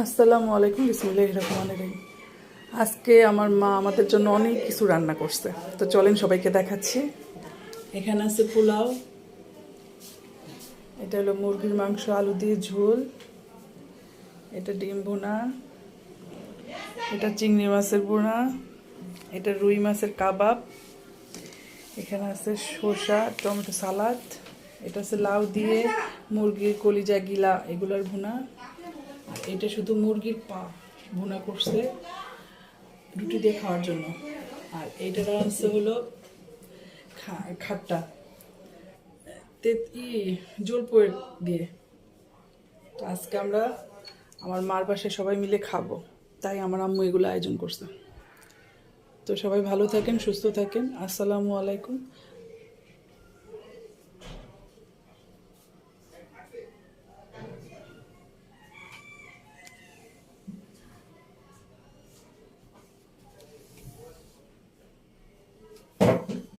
আসসালামু আলাইকুম, বিসমিল্লাহির রহমানির রহিম। আজকে আমার মা আমাদের জন্য অনেক কিছু রান্না করছে, তো চলেন সবাইকে দেখাচ্ছি। এখানে আছে পোলাও, এটা হলো মুরগির মাংস আলু দিয়ে ঝোল, এটা ডিম ভুনা, এটা চিংড়ি মাছের ভুনা, এটা রুই মাছের কাবাব, এখানে আছে শসা টমেটো সালাদ, এটা আছে লাউ দিয়ে মুরগির কলিজা গিলা এগুলার ভুনা, আর এটা শুধু মুরগির পা ভুনা করছে রুটি দিয়ে খাওয়ার জন্য। আর এইটার আছে হলো খাট্টা জলপয়ের দিয়ে। তো আজকে আমরা আমার মার বাসায় সবাই মিলে খাবো, তাই আমার আম্মু এগুলো আয়োজন করছে। তো সবাই ভালো থাকেন, সুস্থ থাকেন। আসসালামু আলাইকুম।